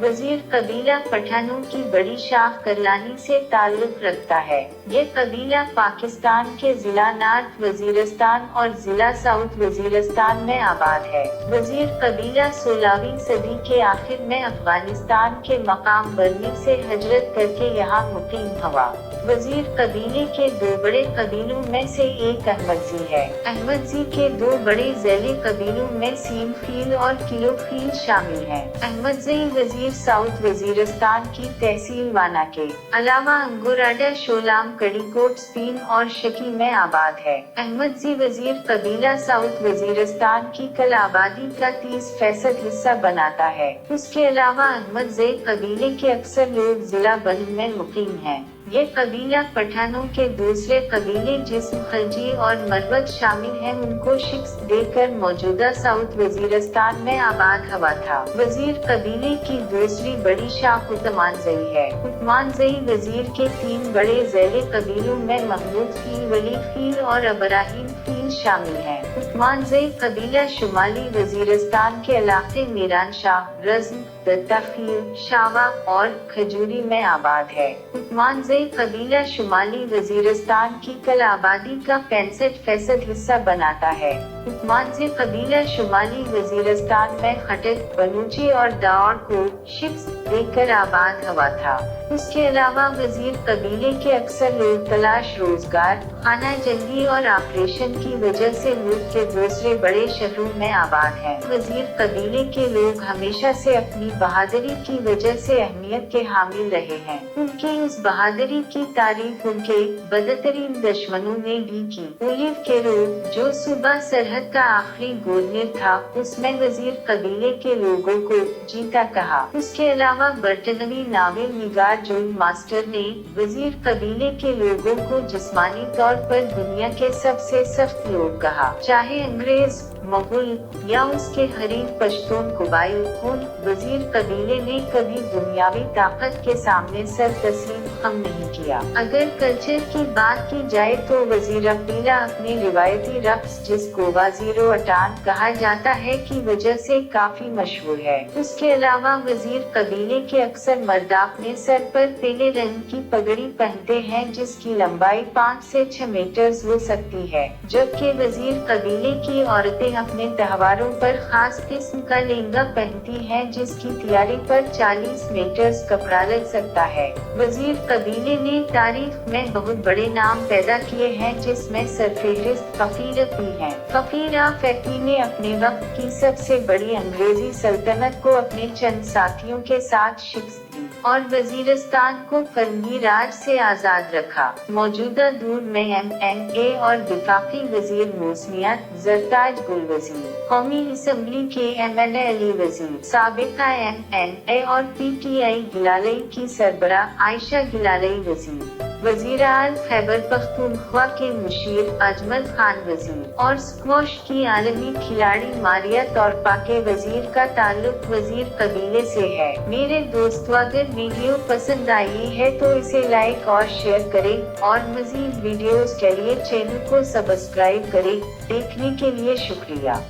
वजीर कबीला पठानों की बड़ी शाख करलानी से ताल्लुक रखता है। ये कबीला पाकिस्तान के जिला नॉर्थ वजीरिस्तान और जिला साउथ वजीरिस्तान में आबाद है। वजीर कबीला 16वीं सदी के आखिर में अफगानिस्तान के मकाम बर्मी से हिजरत करके यहाँ मुकीम हुआ। वजीर कबीले के दो बड़े कबीलों में से एक अहमदजी है। अहमदजी के दो बड़े ज़ैली कबीलों में सीम फील और किलो फील शामिल हैं। अहमदजी वजीर साउथ वजीरिस्तान की तहसील वाना के अलावा अंगुराडा, शोलाम, कड़ीकोट, स्पीन और शकी में आबाद है। अहमदजी वजीर कबीला साउथ वजीरिस्तान की कल आबादी का 30% हिस्सा बनाता है। उसके अलावा अहमदजी कबीले के अक्सर लोग जिला बल्ह में मुकीम हैं। ये कबीला पठानों के दूसरे कबीले जिसमें खलजी और मरवत शामिल हैं उनको शिकस्त देकर मौजूदा साउथ वजीरिस्तान में आबाद हुआ था। वजीर कबीले की दूसरी बड़ी शाख उत्तमानजई है। उत्तमानजई वजीर के 3 बड़े ज़ैले कबीलों में महमूद फील, वली फील और अब्राहीम फील शामिल हैं। उत्तमानजई कबीला शुमाली वजीरिस्तान के इलाके मीरान शाह, रज़्म, दत्ता फील, शावा और खजूरी में आबाद है। उत्तमानजई कबीला शुमाली वजीरिस्तान की कल आबादी का 65% हिस्सा बनाता है। उत्तमानजई कबीला शुमाली वजीरिस्तान में खटक, बलूची और दाऔर को शिकस्त देकर आबाद हुआ था। उसके अलावा वजीर कबीले के अक्सर लोग तलाश रोजगार, खाना जंगी और ऑपरेशन की वजह से मुल्क के दूसरे बड़े शहरों में आबाद हैं। वजीर कबीले के लोग हमेशा से अपनी बहादुरी की वजह से अहमियत के हामिल रहे हैं। उनकी उस बहादुरी की तारीफ उनके बदतरीन दुश्मनों ने भी की। ओलिव कैरो, जो सूबा सरहद का आखिरी गवर्नर था, उसमें वजीर कबीले के लोगों को जीता कहा। उसके अलावा बर्तानवी नावल निगार जॉन मास्टर ने वजीर कबीले के लोगों को जिस्मानी तौर पर दुनिया के सबसे सख्त लोग कहा। चाहे अंग्रेज, मुगल या उसके हरीफ पश्तून कबाइल हो, वजीर कबीले ने कभी दुनियावी ताकत के सामने सर तस्लीम हम नहीं किया। अगर कल्चर की बात की जाए तो वजीर कबीला अपने रिवायती रक्स जिसको वाजीरो अटान कहा जाता है की वजह से काफी मशहूर है। उसके अलावा वजीर कबीले के अक्सर मर्द अपने सर पर पीले रंग की पगड़ी पहनते हैं जिसकी लंबाई 5 से 6 मीटर हो सकती है, जबकि वजीर कबीले की औरतें अपने त्योहारों पर खास किस्म का लहंगा पहनती हैं जिसकी तैयारी पर 40 मीटर कपड़ा लग सकता है। वजीर कबीले ने तारीख में बहुत बड़े नाम पैदा किए हैं जिसमें सरफहरिस्त फकीर भी हैं। फकीर फैकी ने अपने वक्त की सबसे बड़ी अंग्रेजी सल्तनत को अपने चंद साथियों के साथ शिकस्त दी और वजीरिस्तान को फरंगी राज से आजाद रखा। मौजूदा दौर में MNA और दिफाकी वजीर मौसमियात जरताज गुल वजीर, कौमी असम्बली के MLA अली वजीर, साबिका MNA और PTI गिलालई की सरबराह आयशा गिलालई वजीर, वजीर आल खैबर पख्तूनख्वा के मुशीर अजमल खान वजीर और स्क्वॉश की आलमी खिलाड़ी मारिया तौरपा के वजीर का ताल्लुक वजीर कबीले से है। मेरे दोस्तों, अगर वीडियो पसंद आई है तो इसे लाइक और शेयर करें और मजीद वीडियोस के लिए चैनल को सब्सक्राइब करें। देखने के लिए शुक्रिया।